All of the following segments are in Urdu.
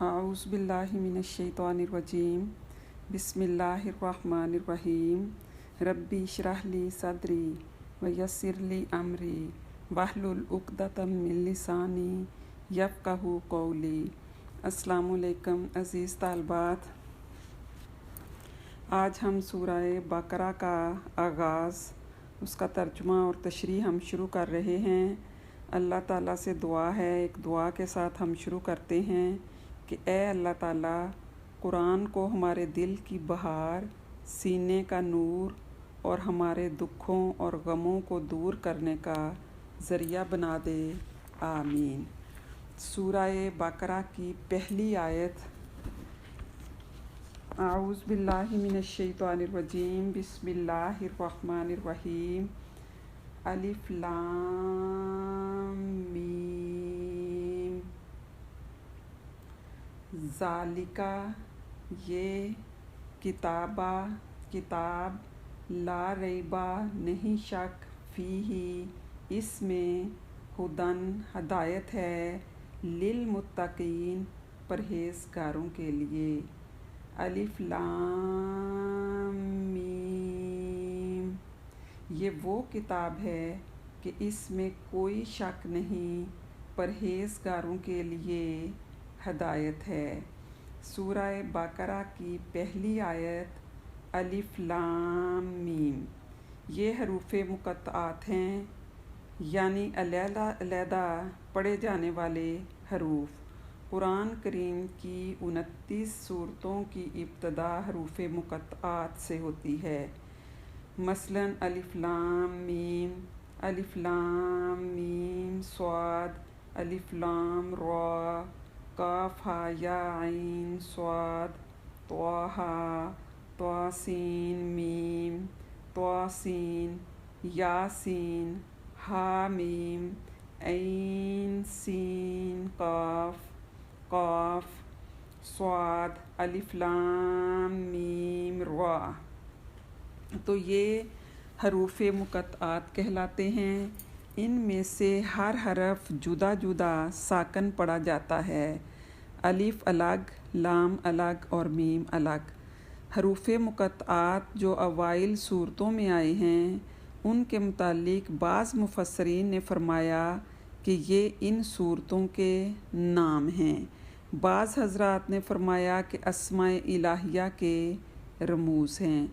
اعوذ باللہ من الشیطان الرجیم بسم اللہ الرحمن الرحیم ربی اشرح لی صدری ویسر لی امری واحلل عقدۃ من لسانی یفقہوا قولی۔ السلام علیکم عزیز طالبات، آج ہم سورہ بقرہ کا آغاز، اس کا ترجمہ اور تشریح ہم شروع کر رہے ہیں۔ اللہ تعالیٰ سے دعا ہے، ایک دعا کے ساتھ ہم شروع کرتے ہیں کہ اے اللہ تعالیٰ، قرآن کو ہمارے دل کی بہار، سینے کا نور اور ہمارے دکھوں اور غموں کو دور کرنے کا ذریعہ بنا دے، آمین۔ سورہ بقرہ کی پہلی آیت، اعوذ باللہ من الشیطان الرجیم بسم اللہ الرحمن الرحیم، الف لام میم، ذالکہ یہ، کتاب لا ریبہ نہیں شک، فیہ اس میں، ہدن ہدایت ہے، للمتقین پرہیزگاروں کے لیے۔ الف لام میم، یہ وہ کتاب ہے کہ اس میں کوئی شک نہیں، پرہیزگاروں کے لیے ہدایت ہے۔ سورہ بقرہ کی پہلی آیت الف لام میم، یہ حروف مقطعات ہیں، یعنی علیحدہ علیحدہ پڑھے جانے والے حروف۔ قرآن کریم کی 29 سورتوں کی ابتدا حروف مقطعات سے ہوتی ہے، مثلاً الف لام میم، الف لام میم صاد، الف لام را، کاف ہا یا عین صاد، طٰہٰ، طٰ سین میم، طٰ سین، یاسین، ہا میم، عین سین قاف، قاف صاد، الف لام میم را۔ تو یہ حروف مقطعات کہلاتے ہیں۔ ان میں سے ہر حرف جدا جدا ساکن پڑھا جاتا ہے، الف الگ، لام الگ اور میم الگ۔ حروف مقطعات جو اوائل صورتوں میں آئے ہیں، ان کے متعلق بعض مفسرین نے فرمایا کہ یہ ان صورتوں کے نام ہیں۔ بعض حضرات نے فرمایا کہ اسماء الہیہ کے رموز ہیں،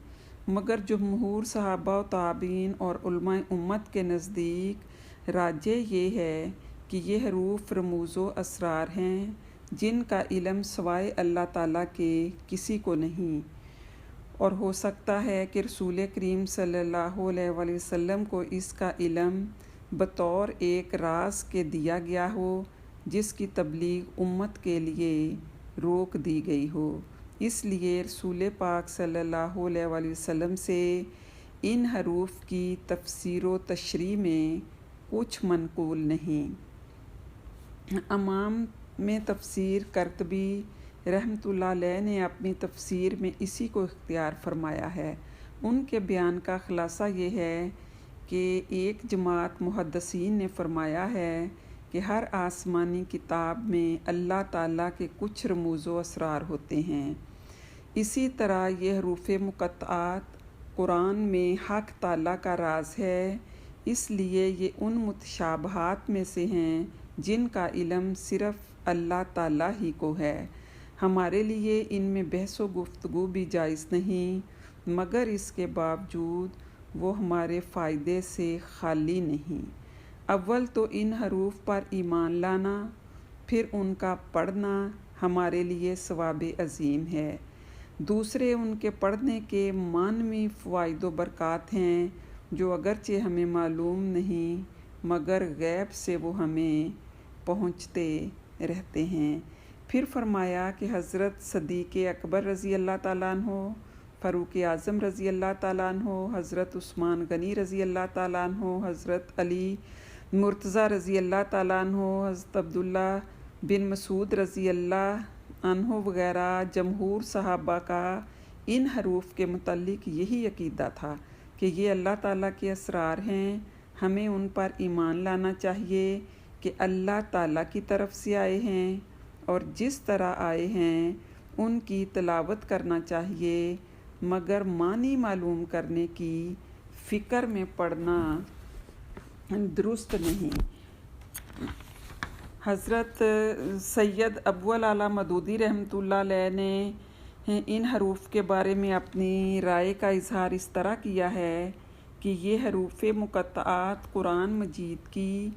مگر جمہور صحابہ و تابعین اور علماء امت کے نزدیک راجح یہ ہے کہ یہ حروف رموز و اسرار ہیں، جن کا علم سوائے اللہ تعالیٰ کے کسی کو نہیں، اور ہو سکتا ہے کہ رسول کریم صلی اللہ علیہ وآلہ وسلم کو اس کا علم بطور ایک راز کے دیا گیا ہو، جس کی تبلیغ امت کے لیے روک دی گئی ہو۔ اس لیے رسول پاک صلی اللہ علیہ وآلہ وسلم سے ان حروف کی تفسیر و تشریح میں کچھ منقول نہیں۔ امام میں تفسیر قرطبی رحمۃ اللہ علیہ نے اپنی تفسیر میں اسی کو اختیار فرمایا ہے۔ ان کے بیان کا خلاصہ یہ ہے کہ ایک جماعت محدثین نے فرمایا ہے کہ ہر آسمانی کتاب میں اللہ تعالیٰ کے کچھ رموز و اسرار ہوتے ہیں۔ اسی طرح یہ حروف مقطعات قرآن میں حق تعالیٰ کا راز ہے، اس لیے یہ ان متشابہات میں سے ہیں جن کا علم صرف اللہ تعالیٰ ہی کو ہے۔ ہمارے لیے ان میں بحث و گفتگو بھی جائز نہیں، مگر اس کے باوجود وہ ہمارے فائدے سے خالی نہیں۔ اول تو ان حروف پر ایمان لانا، پھر ان کا پڑھنا ہمارے لیے ثواب عظیم ہے۔ دوسرے ان کے پڑھنے کے معنوی فوائد و برکات ہیں، جو اگرچہ ہمیں معلوم نہیں، مگر غیب سے وہ ہمیں پہنچتے رہتے ہیں۔ پھر فرمایا کہ حضرت صدیق اکبر رضی اللہ تعالیٰ عنہ، فاروق اعظم رضی اللہ تعالیٰ عنہ، حضرت عثمان غنی رضی اللہ تعالیٰ عنہ، حضرت علی مرتضیٰ رضی اللہ تعالیٰ عنہ، حضرت عبداللہ بن مسعود رضی اللہ عنہ وغیرہ جمہور صحابہ کا ان حروف کے متعلق یہی عقیدہ تھا کہ یہ اللہ تعالیٰ کے اسرار ہیں۔ ہمیں ان پر ایمان لانا چاہیے کہ اللہ تعالیٰ کی طرف سے آئے ہیں، اور جس طرح آئے ہیں ان کی تلاوت کرنا چاہیے، مگر معنی معلوم کرنے کی فکر میں پڑنا درست نہیں۔ حضرت سید ابوالاعلیٰ مودودی رحمۃ اللہ علیہ نے ان حروف کے بارے میں اپنی رائے کا اظہار اس طرح کیا ہے کہ یہ حروف مقطعات قرآن مجید کی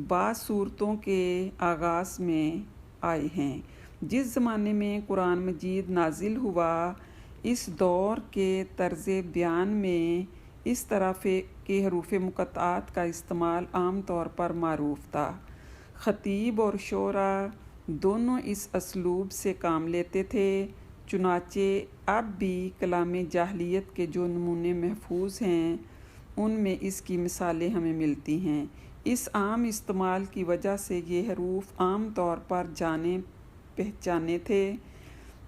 بعض صورتوں کے آغاز میں آئے ہیں۔ جس زمانے میں قرآن مجید نازل ہوا، اس دور کے طرز بیان میں اس طرح کے حروف مقطعات کا استعمال عام طور پر معروف تھا۔ خطیب اور شعراء دونوں اس اسلوب سے کام لیتے تھے، چنانچہ اب بھی کلام جاہلیت کے جو نمونے محفوظ ہیں ان میں اس کی مثالیں ہمیں ملتی ہیں۔ اس عام استعمال کی وجہ سے یہ حروف عام طور پر جانے پہچانے تھے۔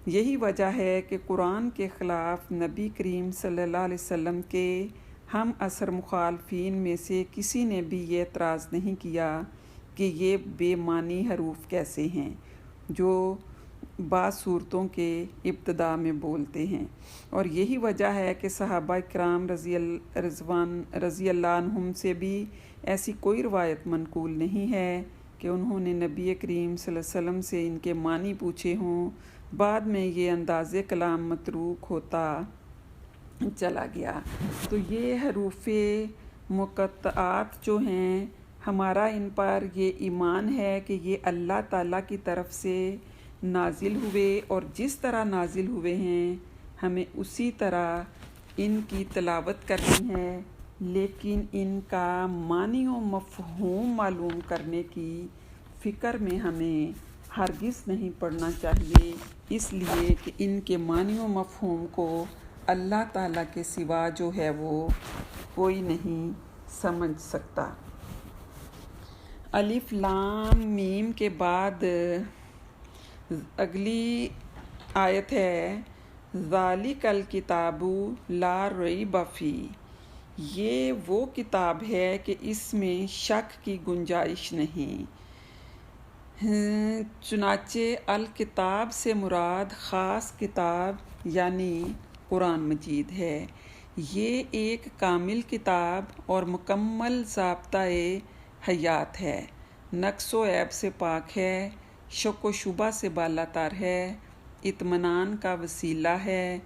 یہی وجہ ہے کہ قرآن کے خلاف نبی کریم صلی اللہ علیہ وسلم کے ہم عصر مخالفین میں سے کسی نے بھی یہ اعتراض نہیں کیا کہ یہ بے معنی حروف کیسے ہیں جو بعض صورتوں کے ابتدا میں بولتے ہیں، اور یہی وجہ ہے کہ صحابہ کرام رضی اللہ عنہم سے بھی ایسی کوئی روایت منقول نہیں ہے کہ انہوں نے نبی کریم صلی اللہ علیہ وسلم سے ان کے معنی پوچھے ہوں۔ بعد میں یہ انداز کلام متروک ہوتا چلا گیا۔ تو یہ حروف مقطعات جو ہیں، ہمارا ان پر یہ ایمان ہے کہ یہ اللہ تعالیٰ کی طرف سے نازل ہوئے، اور جس طرح نازل ہوئے ہیں ہمیں اسی طرح ان کی تلاوت کرنی ہے، لیکن ان کا معنی و مفہوم معلوم کرنے کی فکر میں ہمیں ہرگز نہیں پڑنا چاہیے، اس لیے کہ ان کے معنی و مفہوم کو اللہ تعالیٰ کے سوا جو ہے وہ کوئی نہیں سمجھ سکتا۔ الف لام میم کے بعد اگلی آیت ہے ذالک الکتاب لا ریب فیہ، یہ وہ کتاب ہے کہ اس میں شک کی گنجائش نہیں۔ چنانچہ الکتاب سے مراد خاص کتاب یعنی قرآن مجید ہے۔ یہ ایک کامل کتاب اور مکمل ضابطۂ حیات ہے، نقص و عیب سے پاک ہے، شک و شبہ سے بالا تر ہے، اطمینان کا وسیلہ ہے،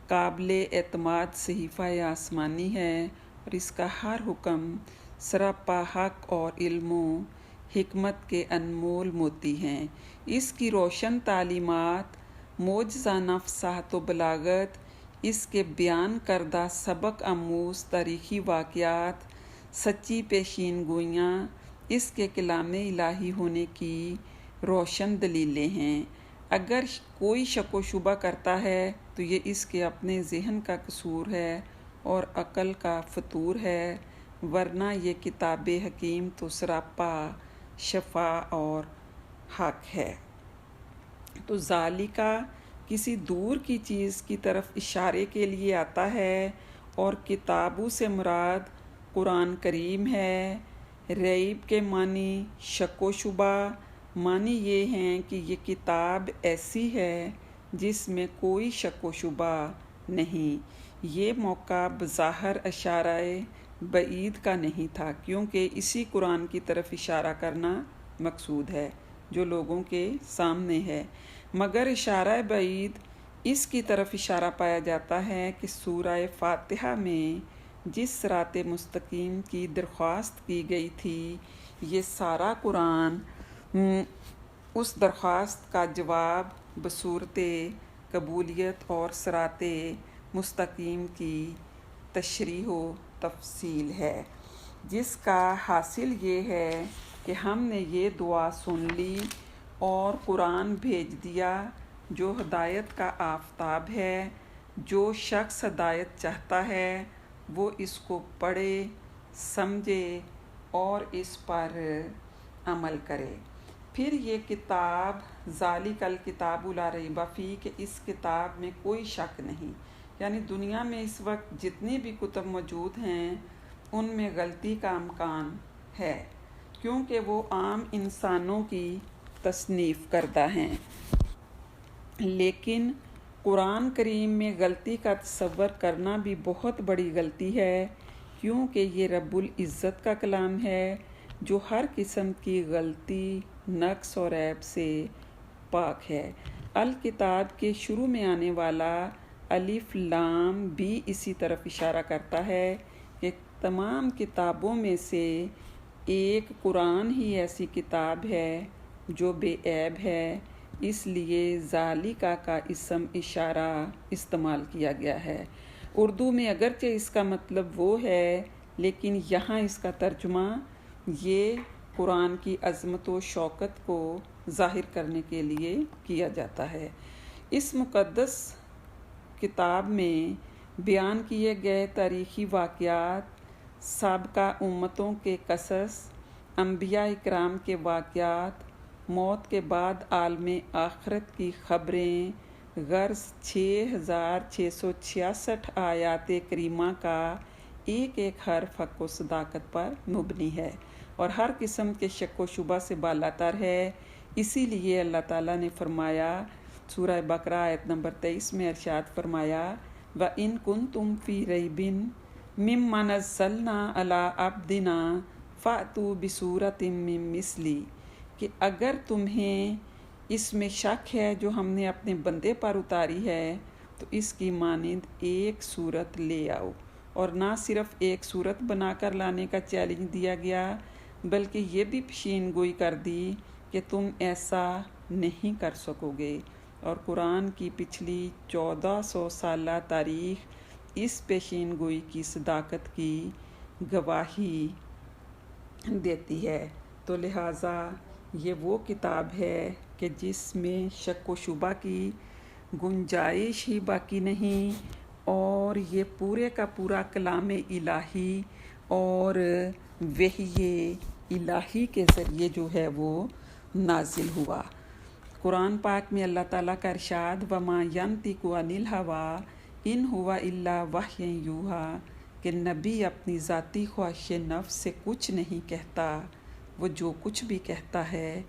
قابل اعتماد صحیفہ آسمانی ہے، اور اس کا ہر حکم سراپا حق اور علم و حکمت کے انمول موتی ہیں۔ اس کی روشن تعلیمات، معجزانہ فصاحت و بلاغت، اس کے بیان کردہ سبق آموز تاریخی واقعات، سچی پیشین گوئیاں اس کے کلام الہی ہونے کی روشن دلیلیں ہیں۔ اگر کوئی شک و شبہ کرتا ہے تو یہ اس کے اپنے ذہن کا قصور ہے اور عقل کا فتور ہے، ورنہ یہ کتاب حکیم تو سراپا شفا اور حق ہے۔ تو ذالکہ کسی دور کی چیز کی طرف اشارے کے لیے آتا ہے، اور کتابوں سے مراد قرآن کریم ہے۔ ریب کے معنی شک و شبہ، معنی یہ ہیں کہ یہ کتاب ایسی ہے جس میں کوئی شک و شبہ نہیں۔ یہ موقع بظاہر اشارہ بعید کا نہیں تھا، کیونکہ اسی قرآن کی طرف اشارہ کرنا مقصود ہے جو لوگوں کے سامنے ہے، مگر اشارہ بعید اس کی طرف اشارہ پایا جاتا ہے کہ سورہ فاتحہ میں جس صراط مستقیم کی درخواست کی گئی تھی، یہ سارا قرآن اس درخواست کا جواب بصورت قبولیت اور صراط مستقیم کی تشریح و تفصیل ہے، جس کا حاصل یہ ہے کہ ہم نے یہ دعا سن لی اور قرآن بھیج دیا جو ہدایت کا آفتاب ہے۔ جو شخص ہدایت چاہتا ہے وہ اس کو پڑھے، سمجھے اور اس پر عمل کرے۔ پھر یہ کتاب ذالک الکتاب لا ریب فیہ کہ اس کتاب میں کوئی شک نہیں، یعنی دنیا میں اس وقت جتنی بھی کتب موجود ہیں ان میں غلطی کا امکان ہے، کیونکہ وہ عام انسانوں کی تصنیف کردہ ہیں، لیکن قرآن کریم میں غلطی کا تصور کرنا بھی بہت بڑی غلطی ہے، کیونکہ یہ رب العزت کا کلام ہے جو ہر قسم کی غلطی، نقص اور عیب سے پاک ہے۔ الکتاب کے شروع میں آنے والا الف لام بھی اسی طرف اشارہ کرتا ہے کہ تمام کتابوں میں سے ایک قرآن ہی ایسی کتاب ہے جو بے عیب ہے، اس لیے ذالکہ کا اسم اشارہ استعمال کیا گیا ہے۔ اردو میں اگرچہ اس کا مطلب وہ ہے، لیکن یہاں اس کا ترجمہ یہ قرآن کی عظمت و شوکت کو ظاہر کرنے کے لیے کیا جاتا ہے۔ اس مقدس کتاب میں بیان کیے گئے تاریخی واقعات، سابقہ امتوں کے قصص، انبیاء اکرام کے واقعات، موت کے بعد عالم آخرت کی خبریں، غرض 6666 آیات کریمہ کا ایک ایک حرف حق و صداقت پر مبنی ہے اور ہر قسم کے شک و شبہ سے بالاتر ہے۔ اسی لیے اللہ تعالیٰ نے فرمایا، سورہ بقرہ آیت نمبر 23 میں ارشاد فرمایا، وَإِن كُنتُمْ فِي رَيْبٍ مِّمَّا نَزَّلْنَا عَلَىٰ عَبْدِنَا فَأْتُوا بِسُورَةٍ مِّن مِّثْلِهِ، کہ اگر تمہیں اس میں شک ہے جو ہم نے اپنے بندے پر اتاری ہے تو اس کی مانند ایک صورت لے آؤ۔ اور نہ صرف ایک صورت بنا کر لانے کا چیلنج دیا گیا، بلکہ یہ بھی پیشین گوئی کر دی کہ تم ایسا نہیں کر سکو گے، اور قرآن کی پچھلی 1400 سالہ تاریخ اس پیشین گوئی کی صداقت کی گواہی دیتی ہے۔ تو لہٰذا یہ وہ کتاب ہے کہ جس میں شک و شبہ کی گنجائش ہی باقی نہیں، اور یہ پورے کا پورا کلام الہی اور وحی الہی کے ذریعے جو ہے وہ نازل ہوا۔ قرآن پاک میں اللہ تعالیٰ کا ارشاد، وَمَا يَنطِقُ عَنِ الْهَوَىٰ إِنْ هُوَ إِلَّا وَحْيٌ يُوحَىٰ، کہ نبی اپنی ذاتی خواہش نفس سے کچھ نہیں کہتا، وہ جو کچھ بھی کہتا ہے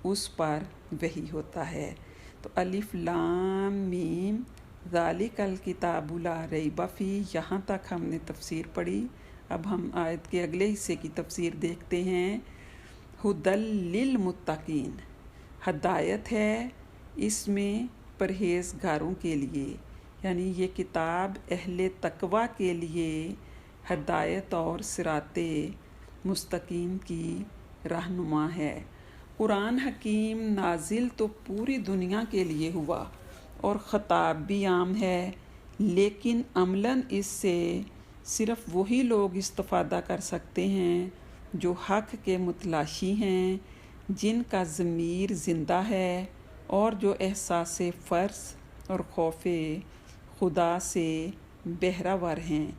اس پر وحی ہوتا ہے۔ تو الف لام میم ذالک الکتاب لا ریب فیہ، یہاں تک ہم نے تفسیر پڑھی۔ اب ہم آیت کے اگلے حصے کی تفسیر دیکھتے ہیں۔ ھدی للمتقین، ہدایت ہے اس میں پرہیزگاروں کے لیے، یعنی یہ کتاب اہل تقویٰ کے لیے ہدایت اور صراط مستقیم کی رہنما ہے۔ قرآن حکیم نازل تو پوری دنیا کے لیے ہوا اور خطاب بھی عام ہے، لیکن عملاً اس سے صرف وہی لوگ استفادہ کر سکتے ہیں جو حق کے متلاشی ہیں، جن کا ضمیر زندہ ہے اور جو احساس فرض اور خوف خدا سے بہرہ ہیں،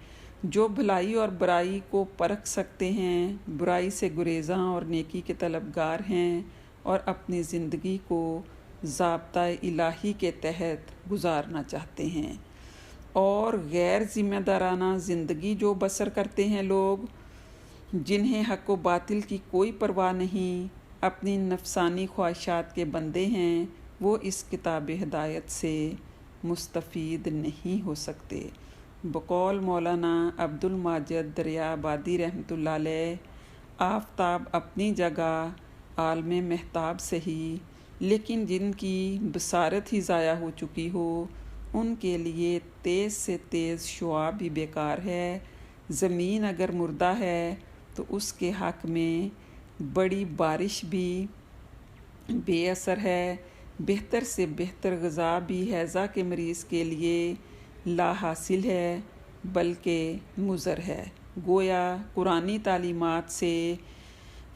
جو بھلائی اور برائی کو پرکھ سکتے ہیں، برائی سے گریزاں اور نیکی کے طلبگار ہیں، اور اپنی زندگی کو ضابطۂ الہی کے تحت گزارنا چاہتے ہیں۔ اور غیر ذمہ دارانہ زندگی جو بسر کرتے ہیں لوگ، جنہیں حق و باطل کی کوئی پرواہ نہیں، اپنی نفسانی خواہشات کے بندے ہیں، وہ اس کتاب ہدایت سے مستفید نہیں ہو سکتے۔ بقول مولانا عبد الماجد دریا آبادی رحمۃ اللہ علیہ، آفتاب اپنی جگہ عالم مہتاب سہی، لیکن جن کی بصارت ہی ضائع ہو چکی ہو ان کے لیے تیز سے تیز شعاع بھی بیکار ہے۔ زمین اگر مردہ ہے تو اس کے حق میں بڑی بارش بھی بے اثر ہے، بہتر سے بہتر غذا بھی ہیضہ کے مریض کے لیے لا حاصل ہے بلکہ مضر ہے۔ گویا قرآنی تعلیمات سے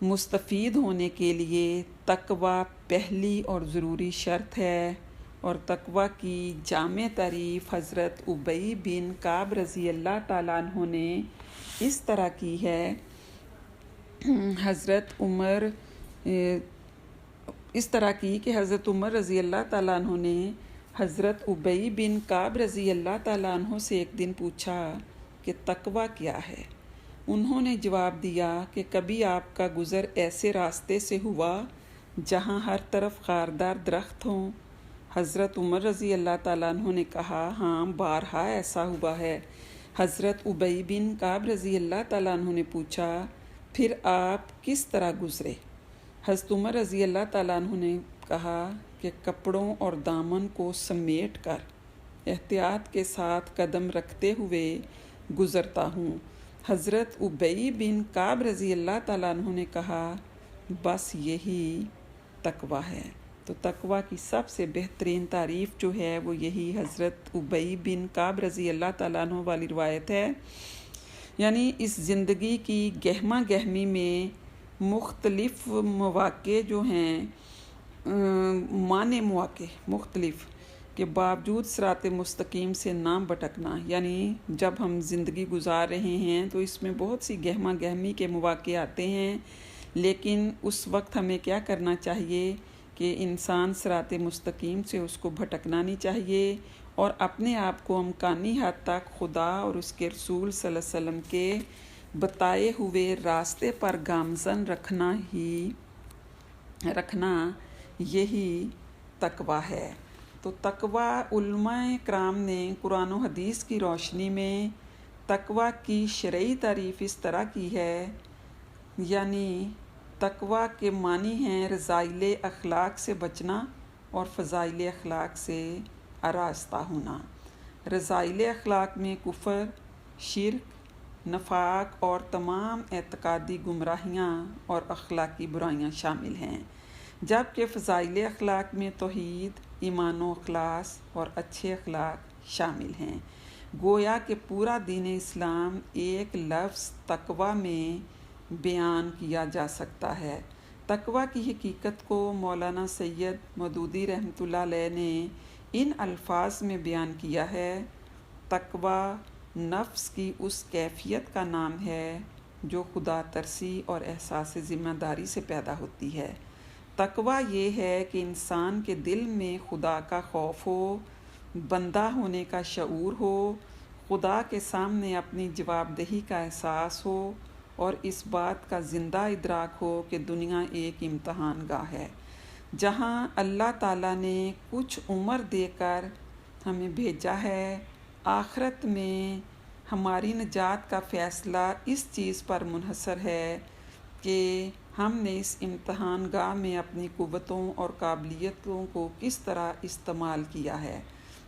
مستفید ہونے کے لیے تقویٰ پہلی اور ضروری شرط ہے، اور تقویٰ کی جامع تعریف حضرت ابی بن کعب رضی اللہ تعالیٰ عنہ نے اس طرح کی ہے۔ حضرت عمر رضی اللہ تعالیٰ عنہ نے حضرت ابی بن کعب رضی اللہ تعالیٰ عنہ سے ایک دن پوچھا کہ تقویٰ کیا ہے؟ انہوں نے جواب دیا کہ کبھی آپ کا گزر ایسے راستے سے ہوا جہاں ہر طرف خاردار درخت ہوں۔ حضرت عمر رضی اللہ تعالیٰ عنہ نے کہا، ہاں بارہا ایسا ہوا ہے۔ حضرت ابی بن کعب رضی اللہ تعالیٰ عنہ نے پوچھا، پھر آپ کس طرح گزرے؟ حضرت عمر رضی اللہ تعالیٰ عنہ نے کہا کہ کپڑوں اور دامن کو سمیٹ کر احتیاط کے ساتھ قدم رکھتے ہوئے گزرتا ہوں۔ حضرت ابی بن کعب رضی اللہ تعالیٰ عنہ نے کہا، بس یہی تقویٰ ہے۔ تو تقویٰ کی سب سے بہترین تعریف جو ہے وہ یہی حضرت ابی بن کعب رضی اللہ تعالیٰ عنہ والی روایت ہے۔ یعنی اس زندگی کی گہما گہمی میں مختلف مواقع جو ہیں، معنی مواقع مختلف کے باوجود صراط مستقیم سے نہ بھٹکنا، یعنی جب ہم زندگی گزار رہے ہیں تو اس میں بہت سی گہما گہمی کے مواقع آتے ہیں، لیکن اس وقت ہمیں کیا کرنا چاہیے کہ انسان صراط مستقیم سے اس کو بھٹکنا نہیں چاہیے، اور اپنے آپ کو امکانی حد تک خدا اور اس کے رسول صلی اللہ علیہ وسلم کے بتائے ہوئے راستے پر گامزن رکھنا یہی تقویٰ ہے۔ تو تقویٰ علماء کرام نے قرآن و حدیث کی روشنی میں تقویٰ کی شرعی تعریف اس طرح کی ہے، یعنی تقویٰ کے معنی ہیں رذائل اخلاق سے بچنا اور فضائل اخلاق سے آراستہ ہونا۔ رذائل اخلاق میں کفر، شرک، نفاق اور تمام اعتقادی گمراہیاں اور اخلاقی برائیاں شامل ہیں، جبکہ فضائل اخلاق میں توحید، ایمان و اخلاص اور اچھے اخلاق شامل ہیں۔ گویا کہ پورا دین اسلام ایک لفظ تقویٰ میں بیان کیا جا سکتا ہے۔ تقویٰ کی حقیقت کو مولانا سید مودودی رحمۃ اللہ علیہ نے ان الفاظ میں بیان کیا ہے، تقویٰ نفس کی اس کیفیت کا نام ہے جو خدا ترسی اور احساس ذمہ داری سے پیدا ہوتی ہے۔ تقویٰ یہ ہے کہ انسان کے دل میں خدا کا خوف ہو، بندہ ہونے کا شعور ہو، خدا کے سامنے اپنی جواب دہی کا احساس ہو، اور اس بات کا زندہ ادراک ہو کہ دنیا ایک امتحان گاہ ہے، جہاں اللہ تعالیٰ نے کچھ عمر دے کر ہمیں بھیجا ہے۔ آخرت میں ہماری نجات کا فیصلہ اس چیز پر منحصر ہے کہ ہم نے اس امتحان گاہ میں اپنی قوتوں اور قابلیتوں کو کس طرح استعمال کیا ہے،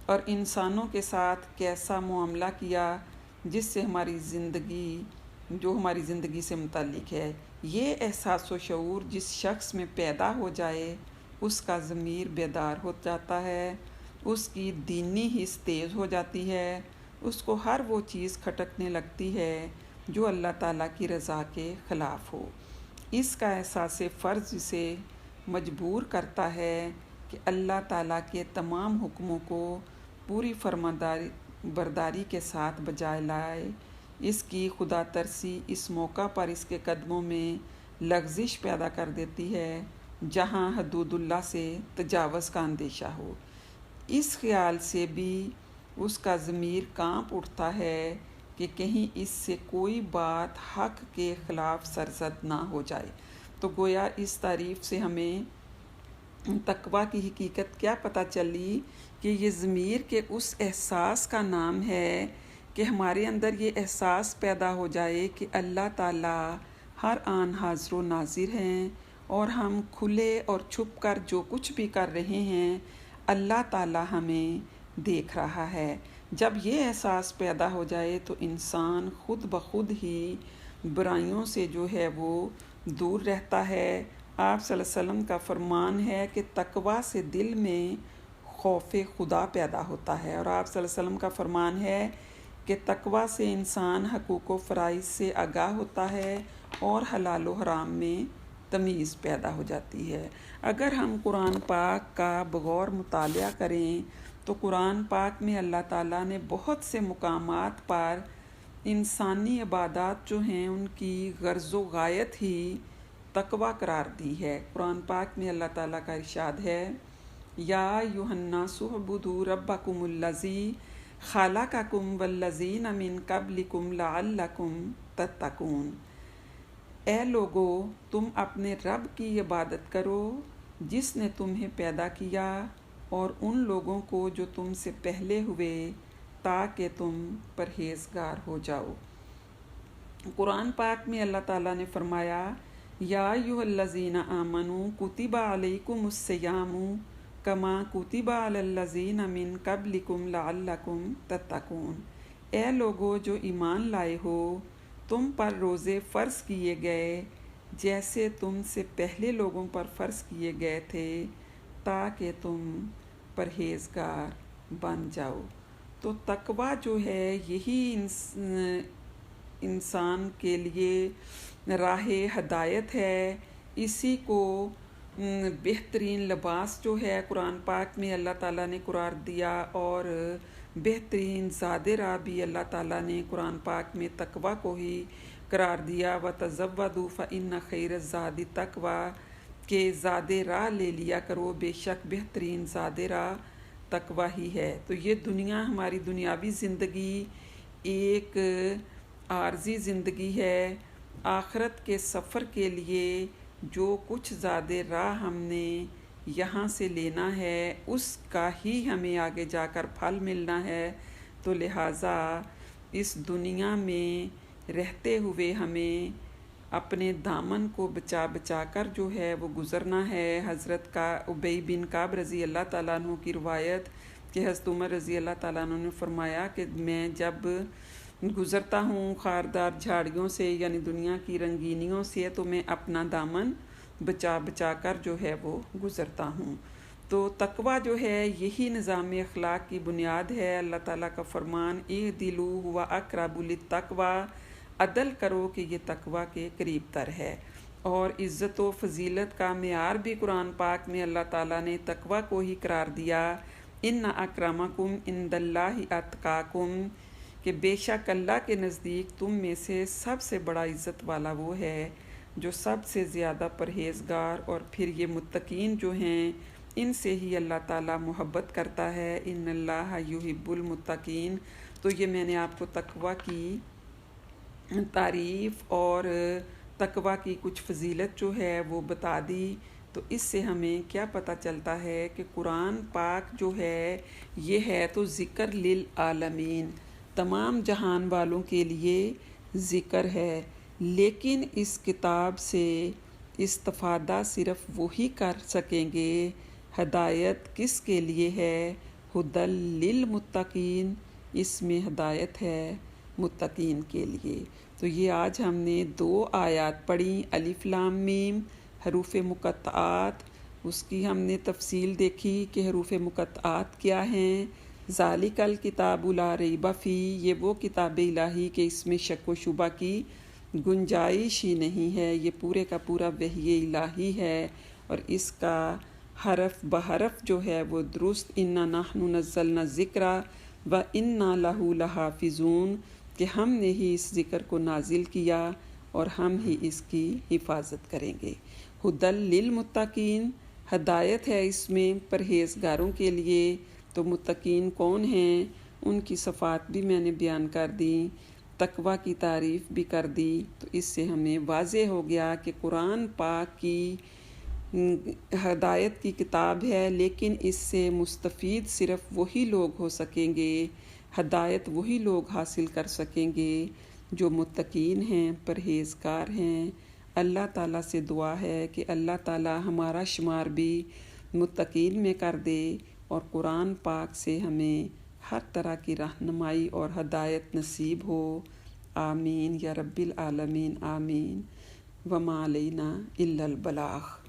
اور انسانوں کے ساتھ کیسا معاملہ کیا جس سے ہماری زندگی سے متعلق ہے۔ یہ احساس و شعور جس شخص میں پیدا ہو جائے، اس کا ضمیر بیدار ہو جاتا ہے، اس کی دینی حس تیز ہو جاتی ہے، اس کو ہر وہ چیز کھٹکنے لگتی ہے جو اللہ تعالیٰ کی رضا کے خلاف ہو۔ اس کا احساس فرض سے مجبور کرتا ہے کہ اللہ تعالیٰ کے تمام حکموں کو پوری فرمانبرداری کے ساتھ بجائے لائے۔ اس کی خدا ترسی اس موقع پر اس کے قدموں میں لغزش پیدا کر دیتی ہے جہاں حدود اللہ سے تجاوز کا اندیشہ ہو۔ اس خیال سے بھی اس کا ضمیر کانپ اٹھتا ہے کہ کہیں اس سے کوئی بات حق کے خلاف سرزد نہ ہو جائے۔ تو گویا اس تعریف سے ہمیں تقویٰ کی حقیقت کیا پتہ چلی کہ یہ ضمیر کے اس احساس کا نام ہے کہ ہمارے اندر یہ احساس پیدا ہو جائے کہ اللہ تعالیٰ ہر آن حاضر و ناظر ہیں، اور ہم کھلے اور چھپ کر جو کچھ بھی کر رہے ہیں اللہ تعالیٰ ہمیں دیکھ رہا ہے۔ جب یہ احساس پیدا ہو جائے تو انسان خود بخود ہی برائیوں سے جو ہے وہ دور رہتا ہے۔ آپ صلی اللہ علیہ وسلم کا فرمان ہے کہ تقویٰ سے دل میں خوف خدا پیدا ہوتا ہے، اور آپ صلی اللہ علیہ وسلم کا فرمان ہے کہ تقویٰ سے انسان حقوق و فرائض سے آگاہ ہوتا ہے اور حلال و حرام میں تمیز پیدا ہو جاتی ہے۔ اگر ہم قرآن پاک کا بغور مطالعہ کریں تو قرآن پاک میں اللہ تعالیٰ نے بہت سے مقامات پر انسانی عبادات جو ہیں ان کی غرض و غایت ہی تقویٰ قرار دی ہے۔ قرآن پاک میں اللہ تعالیٰ کا ارشاد ہے، یا ایھا الناس اعبدوا ربکم الذی خلقکم والذین من قبلکم لعلکم تتقون۔ اے لوگو، تم اپنے رب کی عبادت کرو جس نے تمہیں پیدا کیا اور ان لوگوں کو جو تم سے پہلے ہوئے تاکہ تم پرہیزگار ہو جاؤ۔ قرآن پاک میں اللہ تعالیٰ نے فرمایا یا ایھا الذین آمنوا کتب علیکم الصیام کما کتب علی الذین من قبلکم لعلکم تتقون۔ اے لوگو جو ایمان لائے ہو، تم پر روزے فرض کیے گئے جیسے تم سے پہلے لوگوں پر فرض کیے گئے تھے تاکہ تم پرہیزگار بن جاؤ۔ تو تقویٰ جو ہے یہی انسان کے لیے راہ ہدایت ہے۔ اسی کو بہترین لباس جو ہے قرآن پاک میں اللہ تعالیٰ نے قرار دیا، اور بہترین زاد راہ بھی اللہ تعالیٰ نے قرآن پاک میں تقویٰ کو ہی قرار دیا۔ وَتَزَوَّدُوا فَإِنَّ خَيْرَ الزَّادِ التَّقْوَىٰ، کہ زاد راہ لے لیا کرو، بے شک بہترین زاد راہ تقویٰ ہی ہے۔ تو یہ دنیا، ہماری دنیاوی زندگی ایک عارضی زندگی ہے۔ آخرت کے سفر کے لیے جو کچھ زاد راہ ہم نے یہاں سے لینا ہے اس کا ہی ہمیں آگے جا کر پھل ملنا ہے۔ تو لہٰذا اس دنیا میں رہتے ہوئے ہمیں اپنے دامن کو بچا بچا کر جو ہے وہ گزرنا ہے۔ حضرت ابی بن کعب رضی اللہ تعالیٰ عنہ کی روایت کہ حضرت عمر رضی اللہ تعالیٰ عنہ نے فرمایا کہ میں جب گزرتا ہوں خاردار جھاڑیوں سے، یعنی دنیا کی رنگینیوں سے، تو میں اپنا دامن بچا بچا کر جو ہے وہ گزرتا ہوں۔ تو تقویٰ جو ہے یہی نظام اخلاق کی بنیاد ہے۔ اللہ تعالیٰ کا فرمان اعدلوا ھو اقرب للتقویٰ، عدل کرو کہ یہ تقویٰ کے قریب تر ہے۔ اور عزت و فضیلت کا معیار بھی قرآن پاک میں اللہ تعالیٰ نے تقویٰ کو ہی قرار دیا۔ ان اکرمکم عند اللہ اتقاکم، کہ بے شک اللہ کے نزدیک تم میں سے سب سے بڑا عزت والا وہ ہے جو سب سے زیادہ پرہیزگار، اور پھر یہ متقین جو ہیں ان سے ہی اللہ تعالیٰ محبت کرتا ہے۔ ان اللہ یحب المتقین۔ تو یہ میں نے آپ کو تقویٰ کی تعریف اور تقویٰ کی کچھ فضیلت جو ہے وہ بتا دی۔ تو اس سے ہمیں کیا پتہ چلتا ہے کہ قرآن پاک جو ہے یہ ہے تو ذکر للعالمین، تمام جہان والوں کے لیے ذکر ہے، لیکن اس کتاب سے استفادہ صرف وہی کر سکیں گے۔ ہدایت کس کے لیے ہے؟ ھدی للمتقین، اس میں ہدایت ہے متقین کے لیے۔ تو یہ آج ہم نے 2 آیات پڑھی، الف لام میم حروف مقطعات، اس کی ہم نے تفصیل دیکھی کہ حروف مقطعات کیا ہیں۔ ذالک الکتاب لا ریب فیہ، یہ وہ کتاب الہی کہ اس میں شک و شبہ کی گنجائش ہی نہیں ہے، یہ پورے کا پورا وحی الہی ہے، اور اس کا حرف بحرف جو ہے وہ درست، انا نحن نزلنا الذکر و انا لہ لحافظون، کہ ہم نے ہی اس ذکر کو نازل کیا اور ہم ہی اس کی حفاظت کریں گے۔ ھدی للمتقین، ہدایت ہے اس میں پرہیزگاروں کے لیے۔ تو متقین کون ہیں؟ ان کی صفات بھی میں نے بیان کر دی، تقویٰ کی تعریف بھی کر دی۔ تو اس سے ہمیں واضح ہو گیا کہ قرآن پاک کی ہدایت کی کتاب ہے، لیکن اس سے مستفید صرف وہی لوگ ہو سکیں گے، ہدایت وہی لوگ حاصل کر سکیں گے جو متقین ہیں، پرہیزگار ہیں۔ اللہ تعالیٰ سے دعا ہے کہ اللہ تعالیٰ ہمارا شمار بھی متقین میں کر دے، اور قرآن پاک سے ہمیں ہر طرح کی رہنمائی اور ہدایت نصیب ہو۔ آمین یا رب العالمین، آمین۔ وما علینا الا البلاغ۔